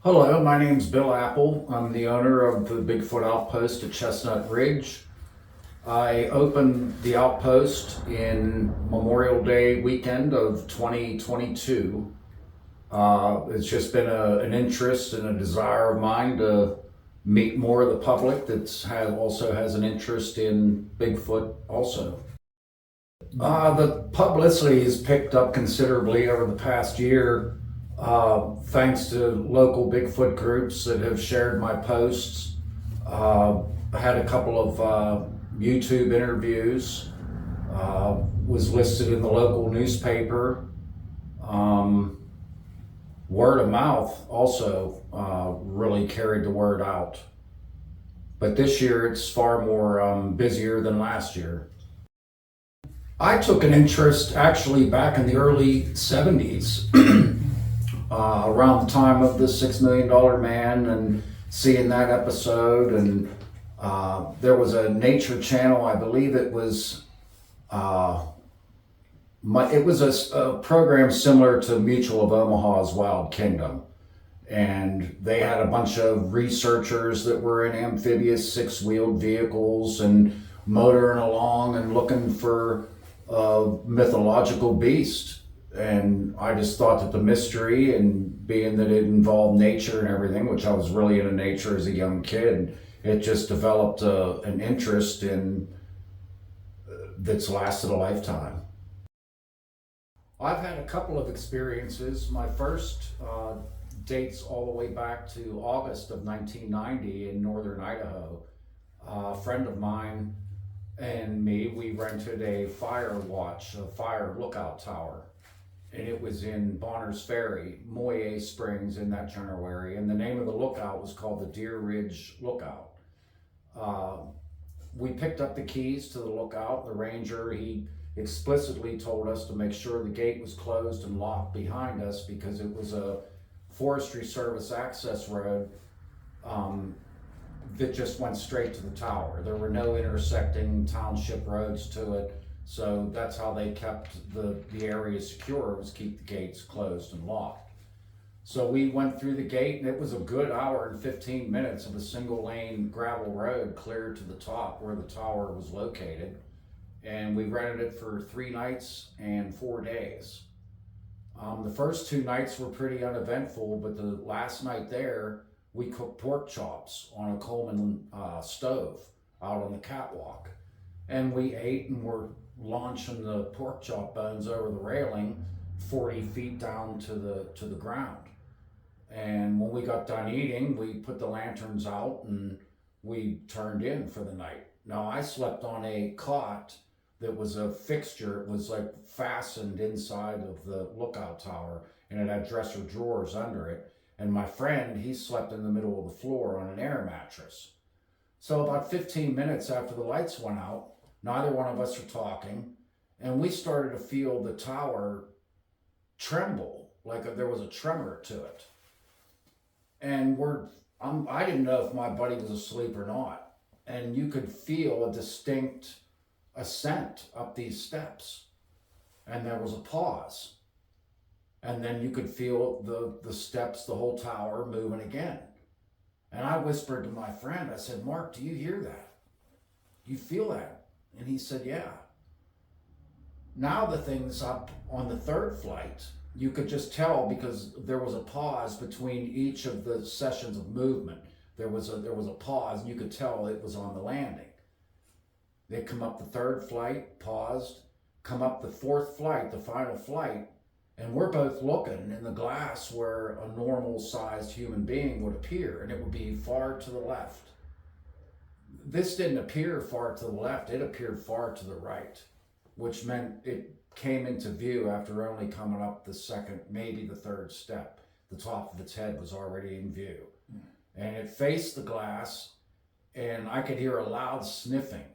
Hello, my name's Bill Appel. I'm the owner of the Bigfoot Outpost at Chestnut Ridge. I opened the outpost in Memorial Day weekend of 2022. It's just been an interest and a desire of mine to meet more of the public that also has an interest in Bigfoot also. The publicity has picked up considerably over the past year, thanks to local Bigfoot groups that have shared my posts. I had a couple of YouTube interviews, was listed in the local newspaper. Um, Word of mouth also really carried the word out. But this year it's far more busier than last year. I took an interest actually back in the early 70s, around the time of the $6 Million Man and seeing that episode. And there was a nature channel, I believe it was, a program similar to Mutual of Omaha's Wild Kingdom. And they had a bunch of researchers that were in amphibious six-wheeled vehicles and motoring along and looking for mythological beast. And I just thought that the mystery, and being that it involved nature and everything, which I was really into nature as a young kid, it just developed an interest in that's lasted a lifetime. I've had a couple of experiences. My first dates all the way back to August of 1990 in northern Idaho. A friend of mine and me, we rented a fire lookout tower. And it was in Bonner's Ferry, Moye Springs, in that general area. And the name of the lookout was called the Deer Ridge Lookout. We picked up the keys to the lookout. The ranger, he explicitly told us to make sure the gate was closed and locked behind us because it was a Forestry Service access road that just went straight to the tower. There were no intersecting township roads to it, so that's how they kept the area secure, was keep the gates closed and locked. So we went through the gate, and it was a good hour and 15 minutes of a single lane gravel road clear to the top where the tower was located. And we rented it for 3 nights and 4 days. The first 2 nights were pretty uneventful, but the last night there, we cooked pork chops on a Coleman stove out on the catwalk. And we ate and were launching the pork chop bones over the railing 40 feet down to the ground. And when we got done eating, we put the lanterns out and we turned in for the night. Now, I slept on a cot that was a fixture. It was like fastened inside of the lookout tower, and it had dresser drawers under it. And my friend, he slept in the middle of the floor on an air mattress. So about 15 minutes after the lights went out, neither one of us were talking, and we started to feel the tower tremble, like there was a tremor to it. And I didn't know if my buddy was asleep or not. And you could feel a distinct ascent up these steps. And there was a pause. And then you could feel the steps, the whole tower moving again. And I whispered to my friend, I said, "Mark, do you hear that? Do you feel that?" And he said, "Yeah." Now the thing's up on the third flight. You could just tell because there was a pause between each of the sessions of movement. There was a pause, and you could tell it was on the landing. They come up the third flight, paused, come up the fourth flight, the final flight, and we're both looking in the glass where a normal sized human being would appear, and it would be far to the left. This didn't appear far to the left, it appeared far to the right, which meant it came into view after only coming up the second, maybe the third step. The top of its head was already in view. And it faced the glass, and I could hear a loud sniffing.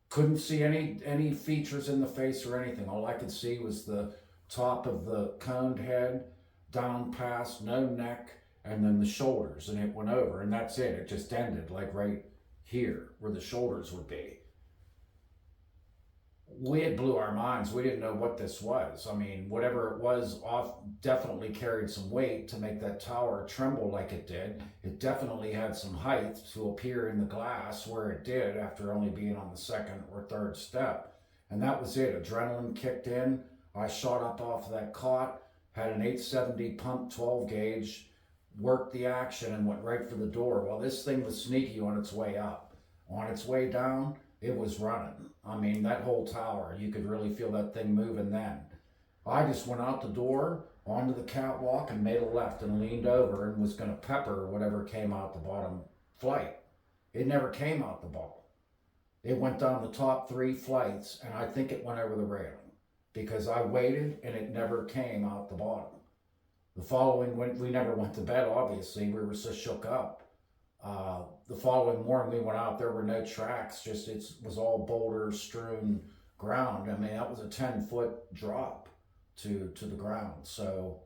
Couldn't see any features in the face or anything. All I could see was the top of the coned head, down past, no neck, and then the shoulders, and it went over, and that's it. It just ended like right here where the shoulders would be. it blew our minds. We didn't know what this was. I mean, whatever it was off definitely carried some weight to make that tower tremble like it did. It definitely had some height to appear in the glass where it did after only being on the second or third step. And that was it. Adrenaline kicked in. I shot up off of that cot, had an 870 pump 12 gauge, worked the action and went right for the door. Well, this thing was sneaky on its way up. On its way down, it was running. I mean, that whole tower, you could really feel that thing moving then. I just went out the door, onto the catwalk, and made a left and leaned over and was going to pepper whatever came out the bottom flight. It never came out the bottom. It went down the top 3 flights, and I think it went over the railing because I waited and it never came out the bottom. The following, we never went to bed, obviously. We were so shook up. The following morning we went out, there were no tracks, just it was all boulder strewn ground. I mean, that was a 10-foot drop to the ground. So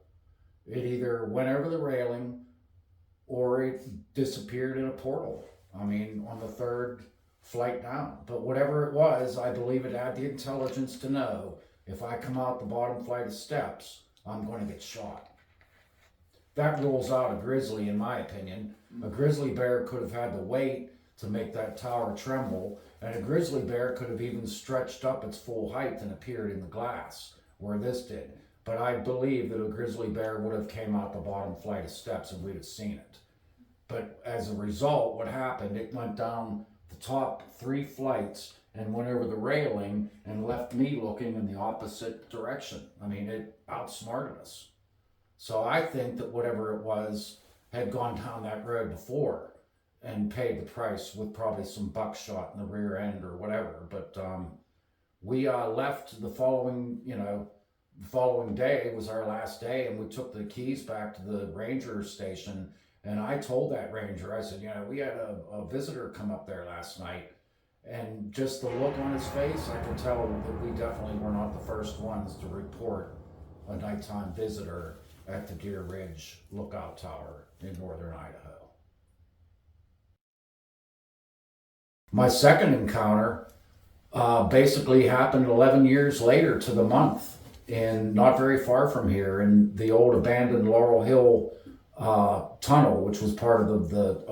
it either went over the railing or it disappeared in a portal. I mean, on the 3rd flight down. But whatever it was, I believe it had the intelligence to know if I come out the bottom flight of steps, I'm going to get shot. That rules out a grizzly, in my opinion. A grizzly bear could have had the weight to make that tower tremble, and a grizzly bear could have even stretched up its full height and appeared in the glass, where this did. But I believe that a grizzly bear would have came out the bottom flight of steps and we'd have seen it. But as a result, what happened, it went down the top 3 flights and went over the railing and left me looking in the opposite direction. I mean, it outsmarted us. So I think that whatever it was had gone down that road before and paid the price with probably some buckshot in the rear end or whatever. But we left the following, the following day was our last day, and we took the keys back to the ranger station. And I told that ranger, I said, we had a visitor come up there last night. And just the look on his face, I could tell that we definitely were not the first ones to report a nighttime visitor at the Deer Ridge Lookout Tower in northern Idaho. My second encounter basically happened 11 years later to the month, and not very far from here in the old abandoned Laurel Hill tunnel, which was part of the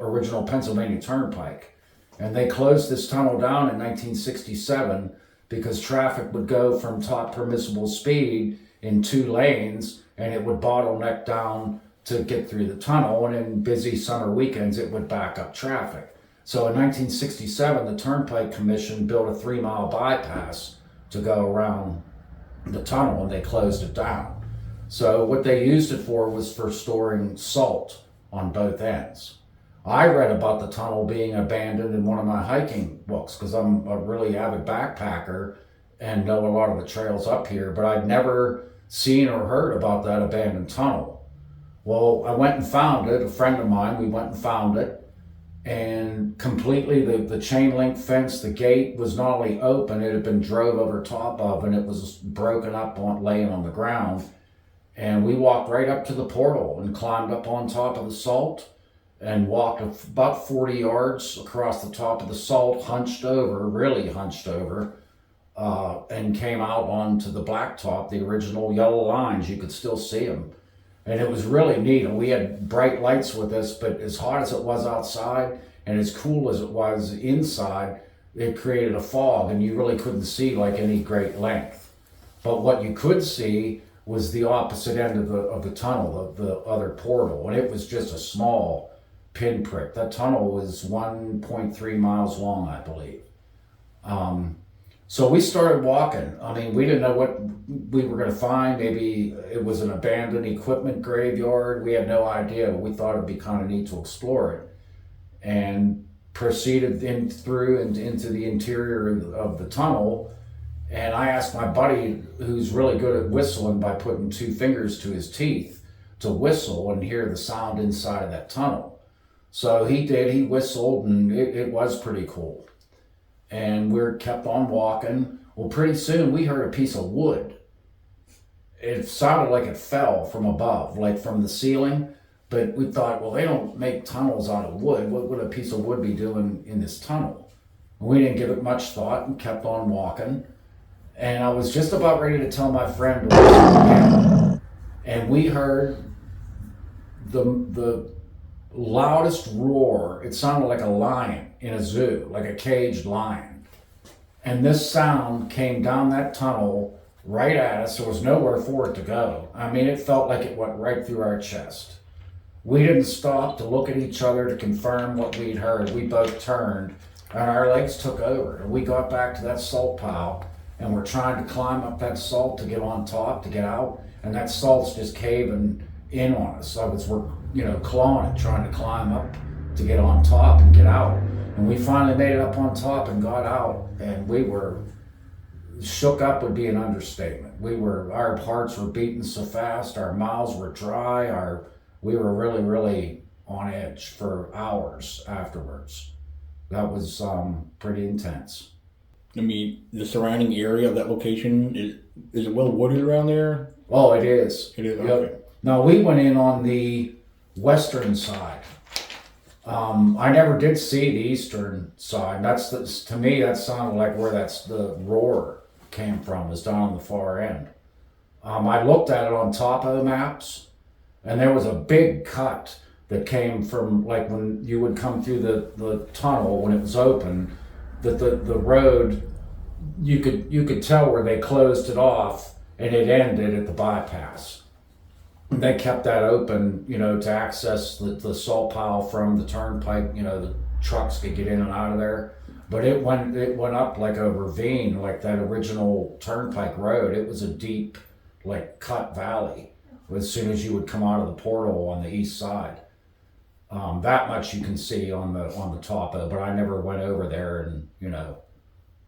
original Pennsylvania Turnpike. And they closed this tunnel down in 1967 because traffic would go from top permissible speed in 2 lanes, and it would bottleneck down to get through the tunnel, and in busy summer weekends it would back up traffic. So in 1967, the Turnpike Commission built a 3-mile bypass to go around the tunnel, and they closed it down. So what they used it for was for storing salt on both ends. I read about the tunnel being abandoned in one of my hiking books because I'm a really avid backpacker and know a lot of the trails up here, but I'd never seen or heard about that abandoned tunnel. Well, I went and found it. A friend of mine, we went and found it, and completely the chain link fence, the gate was not only open, it had been drove over top of, and it was broken up laying on the ground. And we walked right up to the portal and climbed up on top of the salt and walked about 40 yards across the top of the salt, really hunched over, and came out onto the blacktop, the original yellow lines. You could still see them. And it was really neat. And we had bright lights with us, but as hot as it was outside and as cool as it was inside, it created a fog and you really couldn't see like any great length. But what you could see was the opposite end of the tunnel, the other portal. And it was just a small pinprick. That tunnel was 1.3 miles long, I believe. So we started walking. I mean, we didn't know what we were going to find. Maybe it was an abandoned equipment graveyard. We had no idea, but we thought it'd be kind of neat to explore it. And proceeded into the interior of the tunnel. And I asked my buddy, who's really good at whistling by putting 2 fingers to his teeth, to whistle and hear the sound inside of that tunnel. So he did, he whistled, and it was pretty cool. And we kept on walking. Well, pretty soon we heard a piece of wood. It sounded like it fell from above, like from the ceiling. But we thought, well, they don't make tunnels out of wood. What would a piece of wood be doing in this tunnel? And we didn't give it much thought and kept on walking. And I was just about ready to tell my friend to listen again. And we heard the loudest roar. It sounded like a lion in a zoo, like a caged lion. And this sound came down that tunnel right at us. There was nowhere for it to go. I mean, it felt like it went right through our chest. We didn't stop to look at each other to confirm what we'd heard. We both turned and our legs took over. And we got back to that salt pile and we're trying to climb up that salt to get on top, to get out. And that salt's just caving in on us. So we're clawing it, trying to climb up to get on top and get out. And we finally made it up on top and got out. And we were shook up would be an understatement. Our hearts were beating so fast, our mouths were dry, we were really, really on edge for hours afterwards. That was pretty intense. I mean, the surrounding area of that location, is it well wooded around there? Oh, it is. It is, Yep. okay. Now, we went in on the western side. I never did see the eastern side. To me, that sounded like where the roar came from, was down on the far end. I looked at it on topo maps, and there was a big cut that came from, like, when you would come through the tunnel when it was open, that the road, you could tell where they closed it off and it ended at the bypass. And they kept that open, to access the salt pile from the turnpike. The trucks could get in and out of there. But it went up like a ravine, like that original turnpike road. It was a deep, like, cut valley as soon as you would come out of the portal on the east side. That much you can see on the topo, but I never went over there and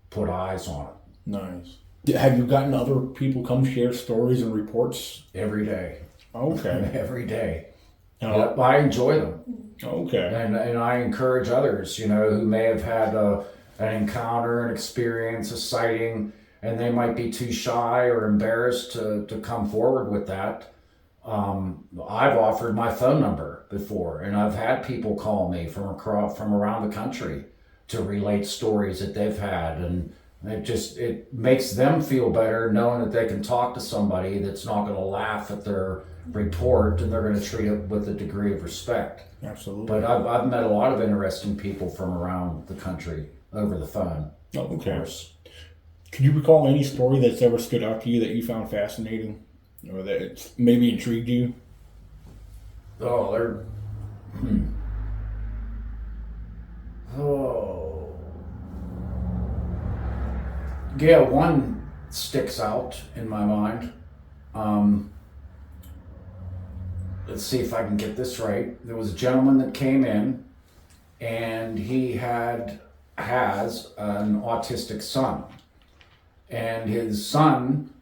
put eyes on it. Nice. Have you gotten other people come share stories and reports? Every day. Okay. Every day. Oh. I enjoy them. Okay. And I encourage others, who may have had an encounter, an experience, a sighting, and they might be too shy or embarrassed to come forward with that. I've offered my phone number before, and I've had people call me from around the country to relate stories that they've had, and it makes them feel better knowing that they can talk to somebody that's not going to laugh at their report, and they're going to treat it with a degree of respect. Absolutely. But I've met a lot of interesting people from around the country over the phone. Oh, okay. Of course. Could you recall any story that's ever stood out to you that you found fascinating, or that it's maybe intrigued you? Oh, Oh. Yeah, one sticks out in my mind. Let's see if I can get this right. There was a gentleman that came in, and he has an autistic son. And his son,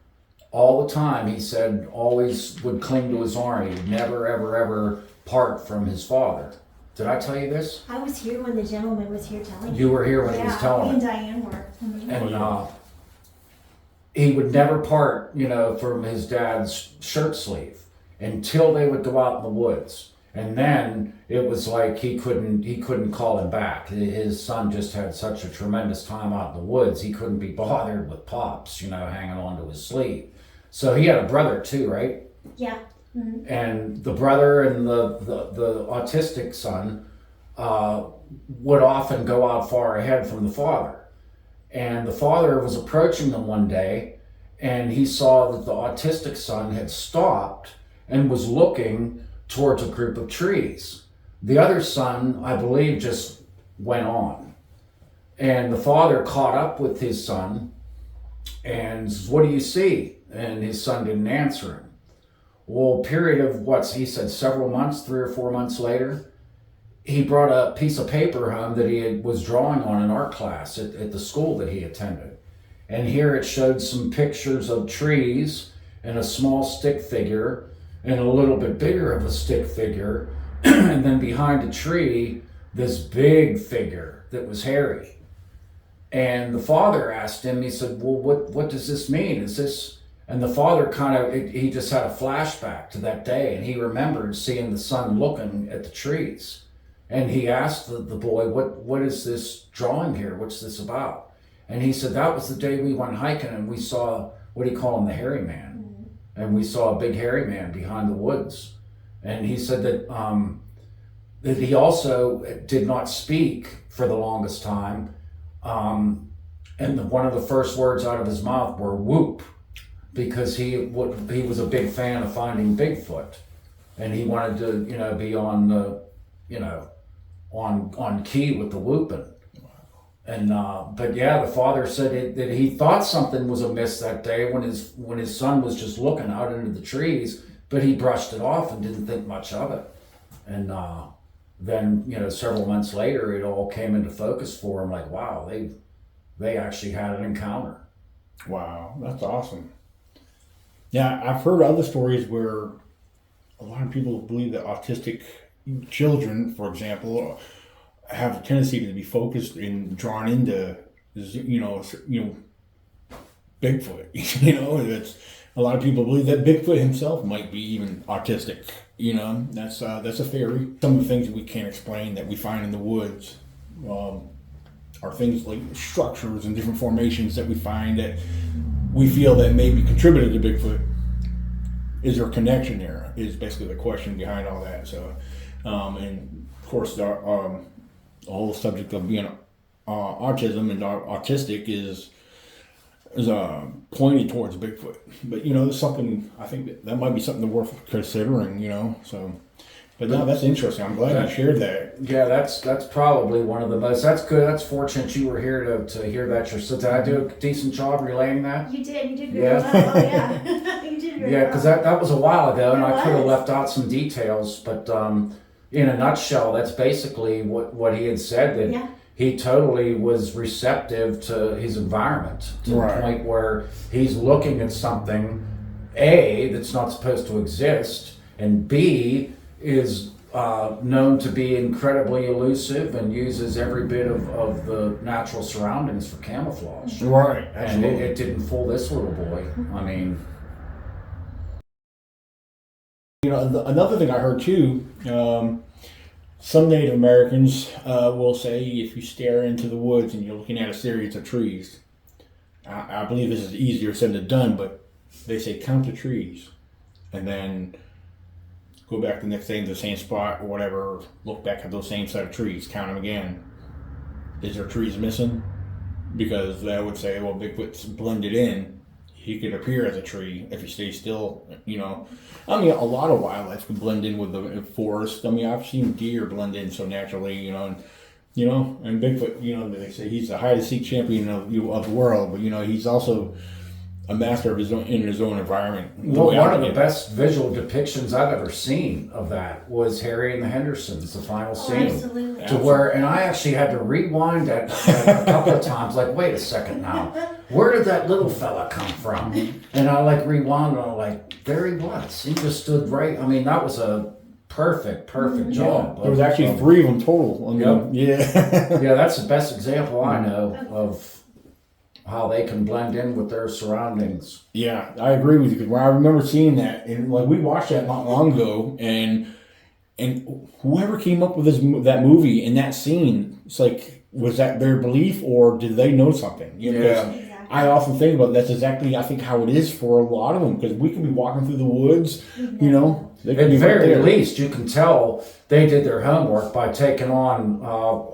all the time, he said, always would cling to his arm. He would never, ever, ever part from his father. Did I tell you this? I was here when the gentleman was here telling You were here when he was telling me it. and Diane were. Mm-hmm. And he would never part, from his dad's shirt sleeve until they would go out in the woods. And then it was like he couldn't call him back. His son just had such a tremendous time out in the woods. He couldn't be bothered with Pops, hanging onto his sleeve. So he had a brother too, right? Yeah. Mm-hmm. And the brother and the autistic son would often go out far ahead from the father. And the father was approaching them one day, and he saw that the autistic son had stopped and was looking towards a group of trees. The other son, I believe, just went on. And the father caught up with his son and says, "What do you see?" And his son didn't answer him. Well, a period of he said several months, 3 or 4 months later, he brought a piece of paper home that was drawing on in art class at the school that he attended. And here it showed some pictures of trees and a small stick figure and a little bit bigger of a stick figure. And then behind a tree, this big figure that was hairy. And the father asked him, he said, "Well, what does this mean? Is this..." And the father he just had a flashback to that day, and he remembered seeing the son looking at the trees. And he asked the boy, what is this drawing here? What's this about? And he said that was the day we went hiking and we saw, what do you call him, the hairy man. And we saw a big hairy man behind the woods. And he said that he also did not speak for the longest time. And one of the first words out of his mouth were whoop, because he was a big fan of finding Bigfoot. And he wanted to, be on the, on key with the whooping. And but yeah, the father said that he thought something was amiss that day when his son was just looking out into the trees, but he brushed it off and didn't think much of it. And then several months later, it all came into focus for him. Like, wow, they actually had an encounter. Wow, that's awesome. Yeah, I've heard other stories where a lot of people believe that autistic children, for example, have a tendency to be focused and drawn into, Bigfoot. That's a lot of people believe that Bigfoot himself might be even autistic. That's a theory. Some of the things that we can't explain that we find in the woods are things like structures and different formations that we find that we feel that maybe contributed to Bigfoot. Is there a connection there? Is basically the question behind all that. So, and of course, the whole subject of being autism and autistic is pointed towards Bigfoot. But there's something, I think that might be something worth considering. So. But no, that's interesting. I'm glad you shared that. Yeah, that's probably one of the most. That's good. That's fortunate you were here to hear that yourself. Did I do a decent job relaying that? You did very well. Oh, yeah. You did very well. Yeah, because that was a while ago, and It I could have was. left out some details. But in a nutshell, that's basically what he had said, that Yeah. he totally was receptive to his environment, to Right. the point where he's looking at something, A, that's not supposed to exist, and B, is known to be incredibly elusive and uses every bit of the natural surroundings for camouflage. Right, And absolutely. it didn't fool this little boy. I mean, Another thing I heard too, some Native Americans will say if you stare into the woods and you're looking at a series of trees, I believe this is easier said than done, but they say count the trees and then go back the next day to the same spot or whatever, look back at those same set of trees, count them again. Is there trees missing? Because that would say, well, Bigfoot's blended in. He could appear as a tree if he stays still, I mean, a lot of wildlife can blend in with the forest. I mean, I've seen deer blend in so naturally, and Bigfoot, they say he's the hide and seek champion of the world, but he's also a master of his own environment. well, one of the best visual depictions I've ever seen of that was Harry and the Hendersons, the final Oh, scene. absolutely. To where, and I actually had to rewind that a couple of times, like, wait a second now, where did that little fella come from? And I rewound and I'm like, there he was. He just stood right. I mean, that was a perfect job. There was actually 3 of them total. Yeah. Yeah, that's the best example I know of how they can blend in with their surroundings. Yeah, I agree with you because I remember seeing that, and we watched that not long ago, and whoever came up with that movie and that scene, it's like, was that their belief or did they know something? Yeah. Exactly. I often think about that's exactly I think how it is for a lot of them because we can be walking through the woods, they At can the be right very there. least, you can tell they did their homework by taking on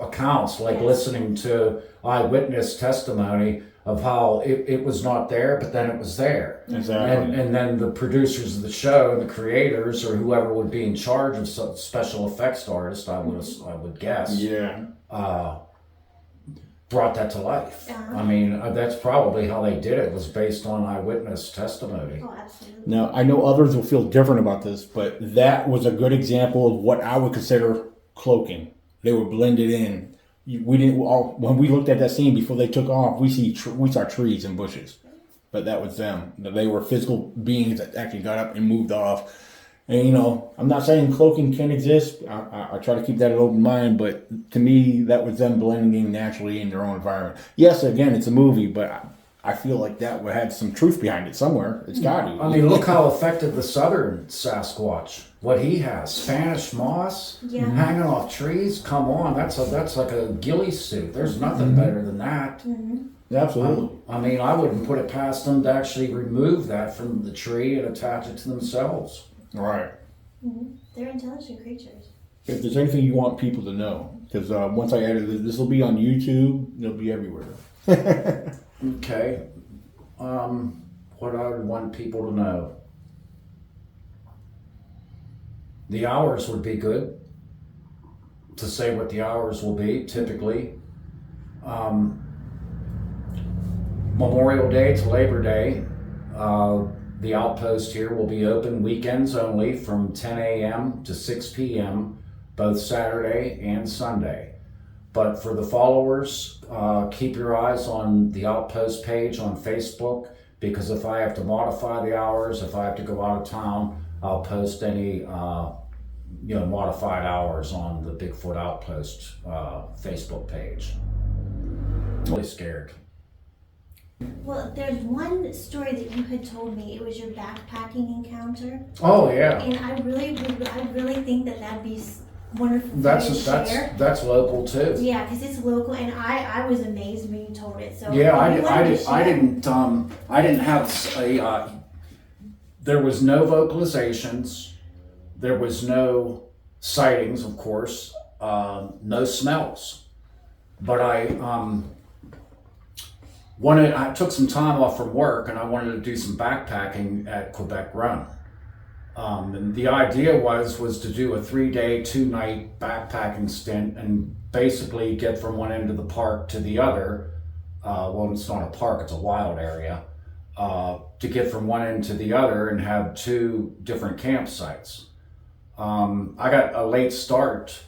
accounts, like Yes. listening to eyewitness testimony of how it was not there, but then it was there. Exactly. And then the producers of the show and the creators or whoever would be in charge of some special effects artist, I would guess, Yeah. brought that to life. Uh-huh. I mean, that's probably how they did it, was based on eyewitness testimony. Oh, absolutely. Now, I know others will feel different about this, but that was a good example of what I would consider cloaking. They were blended in. We didn't. When we looked at that scene before they took off, we saw trees and bushes, but that was them. They were physical beings that actually got up and moved off. And I'm not saying cloaking can exist. I try to keep that an open mind, but to me, that was them blending in naturally in their own environment. Yes, again, it's a movie, but I feel like that would have some truth behind it somewhere. It's got to. I mean, look how effective the southern Sasquatch what he has, Spanish moss, Yeah. hanging off trees. Come on, that's like a ghillie suit. There's nothing better than that. Absolutely. I mean, I wouldn't put it past them to actually remove that from the tree and attach it to themselves. Right. They're intelligent creatures. If there's anything you want people to know, because once I edit it, this will be on YouTube. It'll be everywhere. Okay. What I would want people to know. The hours would be good to say what the hours will be typically. Memorial Day to Labor Day, the outpost here will be open weekends only from 10 a.m. to 6 p.m. both Saturday and Sunday. But for the followers, keep your eyes on the Outpost page on Facebook, because if I have to modify the hours, if I have to go out of town, I'll post any modified hours on the Bigfoot Outpost Facebook page. I'm really scared. Well, there's one story that you had told me. It was your backpacking encounter. Oh yeah. And I really think that that'd be wonderful for you to share. That's local too. Yeah, because it's local, and I was amazed when you told it. So Yeah, I didn't have a. There was no vocalizations. There was no sightings, of course. No smells. But I took some time off from work, and I wanted to do some backpacking at Quebec Run. And the idea was to do a 3-day, 2-night backpacking stint and basically get from one end of the park to the other. Well, it's not a park, it's a wild area. To get from one end to the other and have 2 different campsites. I got a late start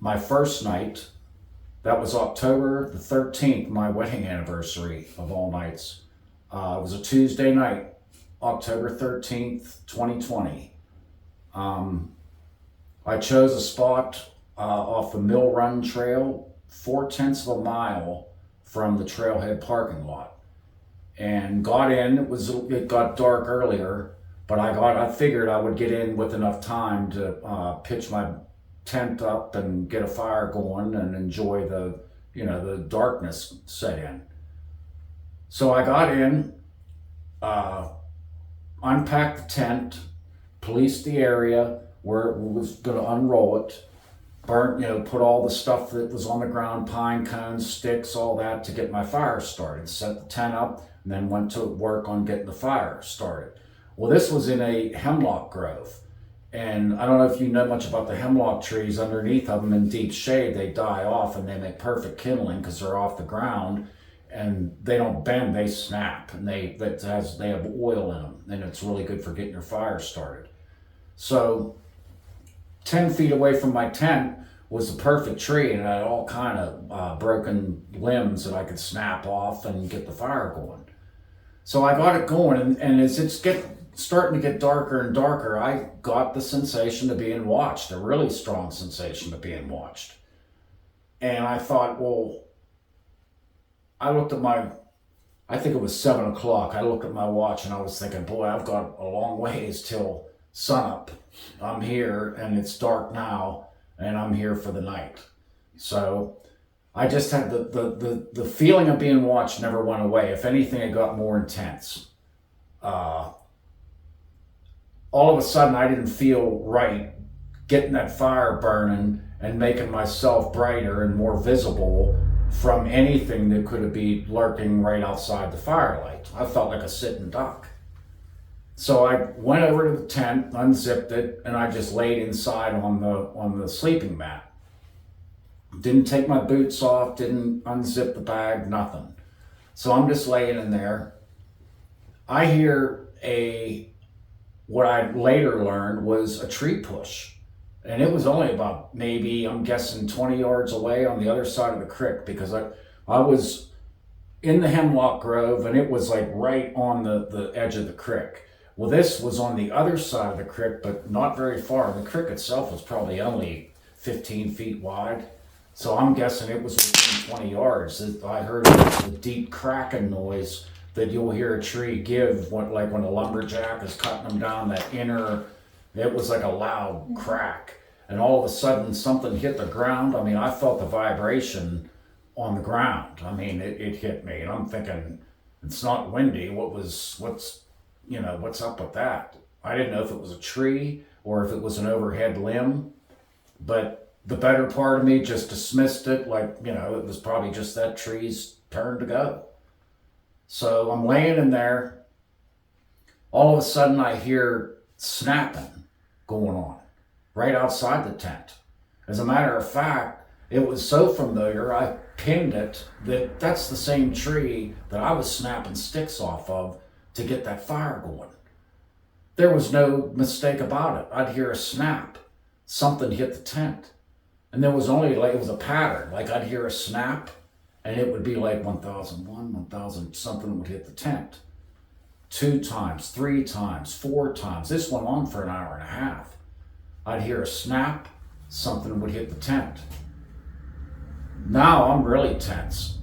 my first night. That was October the 13th, my wedding anniversary of all nights. It was a Tuesday night, October 13th, 2020. I chose a spot off the Mill Run Trail, 0.4 of a mile from the trailhead parking lot. And got in, it got dark earlier, but I figured I would get in with enough time to pitch my tent up and get a fire going and enjoy the darkness set in. So I got in, unpacked the tent, policed the area where it was going to unroll it, put all the stuff that was on the ground, pine cones, sticks, all that, to get my fire started. Set the tent up, and then went to work on getting the fire started. Well, this was in a hemlock grove. And I don't know if you know much about the hemlock trees. Underneath of them in deep shade, they die off and they make perfect kindling because they're off the ground, and they don't bend, they snap, and they have oil in them, and it's really good for getting your fire started. So 10 feet away from my tent was the perfect tree, and it had all kind of broken limbs that I could snap off and get the fire going. So I got it going, and as it's starting to get darker and darker, I got the sensation of being watched, a really strong sensation of being watched. And I thought, well, I looked at I think it was 7 o'clock. I looked at my watch and I was thinking, boy, I've got a long ways till sunup. I'm here and it's dark now and I'm here for the night. So I just had the feeling of being watched never went away. If anything, it got more intense. All of a sudden, I didn't feel right getting that fire burning and making myself brighter and more visible from anything that could be lurking right outside the firelight. I felt like a sitting duck. So I went over to the tent, unzipped it, and I just laid inside on the sleeping mat. Didn't take my boots off, didn't unzip the bag, nothing. So I'm just laying in there. I hear what I later learned was a tree push. And it was only about maybe, I'm guessing, 20 yards away on the other side of the creek, because I was in the hemlock grove and it was like right on the edge of the creek. Well, this was on the other side of the creek, but not very far. The creek itself was probably only 15 feet wide. So I'm guessing it was within 20 yards. I heard the deep cracking noise that you'll hear a tree give, like when a lumberjack is cutting them down, that inner It was like a loud crack. And all of a sudden something hit the ground. I mean, I felt the vibration on the ground. I mean, it hit me, and I'm thinking, it's not windy. What's up with that? I didn't know if it was a tree or if it was an overhead limb, but the better part of me just dismissed it like, it was probably just that tree's turn to go. So I'm laying in there. All of a sudden I hear snapping going on right outside the tent. As a matter of fact, it was so familiar, I pinned it that's the same tree that I was snapping sticks off of to get that fire going. There was no mistake about it. I'd hear a snap. Something hit the tent. And there was only it was a pattern. Like I'd hear a snap and it would be like 1001, 1000, something would hit the tent. 2 times, 3 times, 4 times. This went on for an hour and a half. I'd hear a snap, something would hit the tent. Now I'm really tense.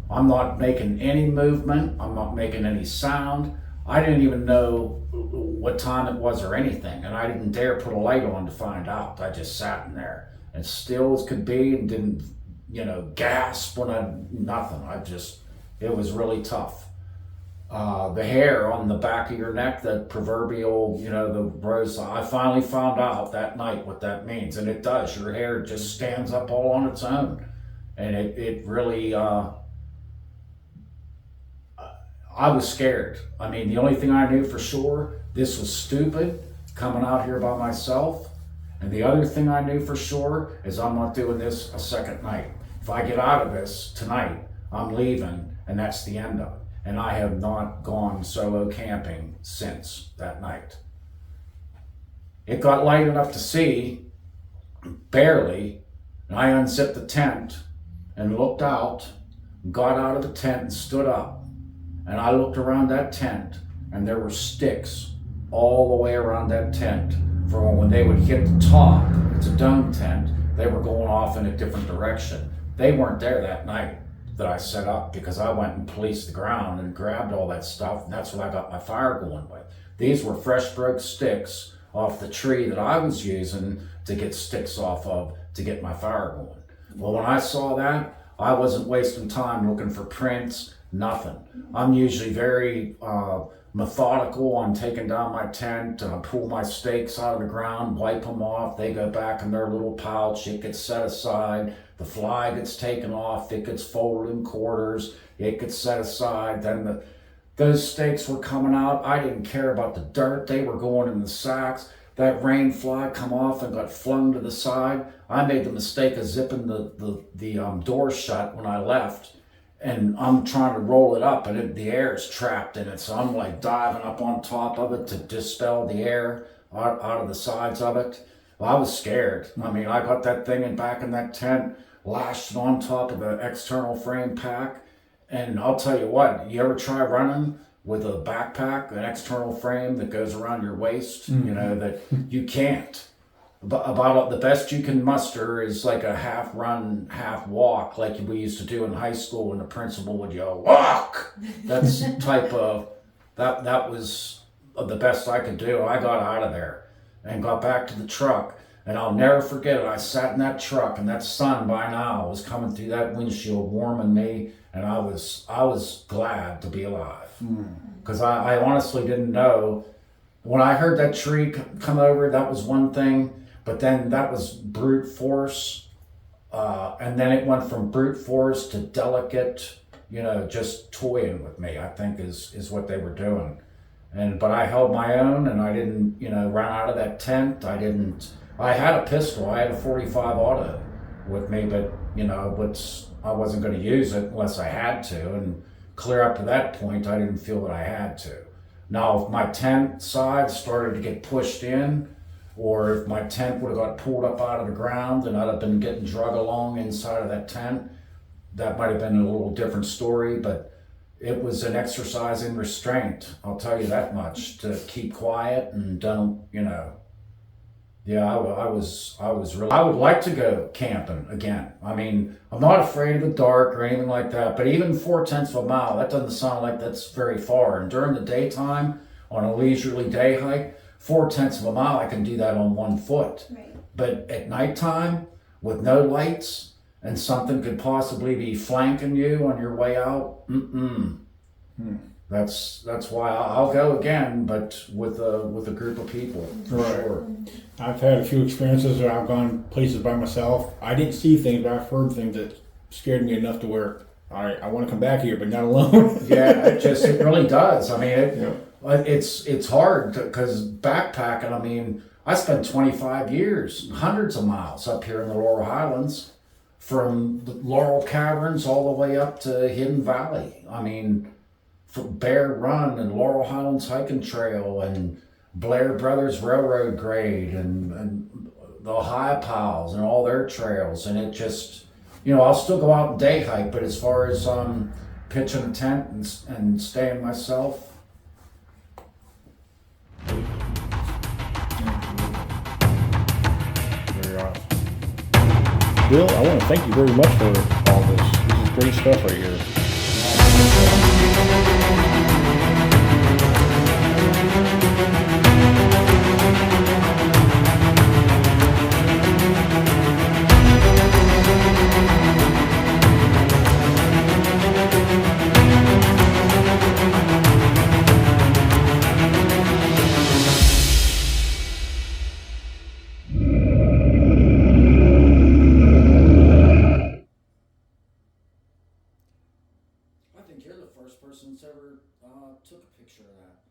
I'm not making any movement. I'm not making any sound. I didn't even know what time it was or anything, and I didn't dare put a light on to find out. I just sat in there and still as could be and didn't, gasp when nothing. It was really tough. The hair on the back of your neck, that proverbial, the rose, I finally found out that night what that means. And it does. Your hair just stands up all on its own. And it really, I was scared. I mean, the only thing I knew for sure, this was stupid, coming out here by myself. And the other thing I knew for sure is I'm not doing this a second night. If I get out of this tonight, I'm leaving, and that's the end of it. And I have not gone solo camping since that night. It got light enough to see, barely, and I unzipped the tent and looked out, got out of the tent and stood up. And I looked around that tent, and there were sticks all the way around that tent. From when they would hit the top, it's a dome tent, they were going off in a different direction. They weren't there that night that I set up because I went and policed the ground and grabbed all that stuff, and that's what I got my fire going with. These were fresh broke sticks off the tree that I was using to get sticks off of to get my fire going. Well, when I saw that, I wasn't wasting time looking for prints, nothing. I'm usually very methodical on taking down my tent. I pull my stakes out of the ground, wipe them off. They go back in their little pouch. It gets set aside. The fly gets taken off. It gets folded in quarters. It gets set aside. Then those stakes were coming out. I didn't care about the dirt. They were going in the sacks. That rain fly come off and got flung to the side. I made the mistake of zipping the door shut when I left. And I'm trying to roll it up, and the air is trapped in it. So I'm like diving up on top of it to dispel the air out of the sides of it. Well, I was scared. I mean, I got that thing back in that tent, lashed it on top of the external frame pack. And I'll tell you what, you ever try running with a backpack, an external frame that goes around your waist, that you can't. About the best you can muster is like a half run, half walk, like we used to do in high school when the principal would yell, "Walk!" That's type of, that was the best I could do. I got out of there and got back to the truck, and I'll never forget it. I sat in that truck, and that sun by now was coming through that windshield, warming me, and I was glad to be alive. Because I honestly didn't know. When I heard that tree come over, that was one thing. But then that was brute force, and then it went from brute force to delicate, just toying with me, I think is what they were doing. But I held my own, and I didn't, run out of that tent. I had a pistol. I had a .45 auto with me, but, I wasn't going to use it unless I had to. And clear up to that point, I didn't feel that I had to. Now, if my tent side started to get pushed in, or if my tent would have got pulled up out of the ground and I'd have been getting drug along inside of that tent, that might have been a little different story, but it was an exercise in restraint, I'll tell you that much, to keep quiet and don't, I would like to go camping again. I mean, I'm not afraid of the dark or anything like that, but even 4/10 of a mile, that doesn't sound like that's very far. And during the daytime, on a leisurely day hike, 4/10 of a mile, I can do that on 1 foot. Right. But at nighttime, with no lights, and something could possibly be flanking you on your way out, That's why I'll go again, but with a group of people, for Right. sure. I've had a few experiences where I've gone places by myself. I didn't see things, but I've heard things that scared me enough to where I want to come back here, but not alone. Yeah, it really does. I mean, it's hard because backpacking. I mean, I spent 25 years, hundreds of miles up here in the Laurel Highlands, from the Laurel Caverns all the way up to Hidden Valley. I mean, from Bear Run and Laurel Highlands Hiking Trail and Blair Brothers Railroad Grade and the Ohio Piles and all their trails. And it just, I'll still go out and day hike, but as far as pitching a tent and staying myself, Very awesome. Bill, I want to thank you very much for all this. This is great stuff right here. I think you're the first person that's ever took a picture of that.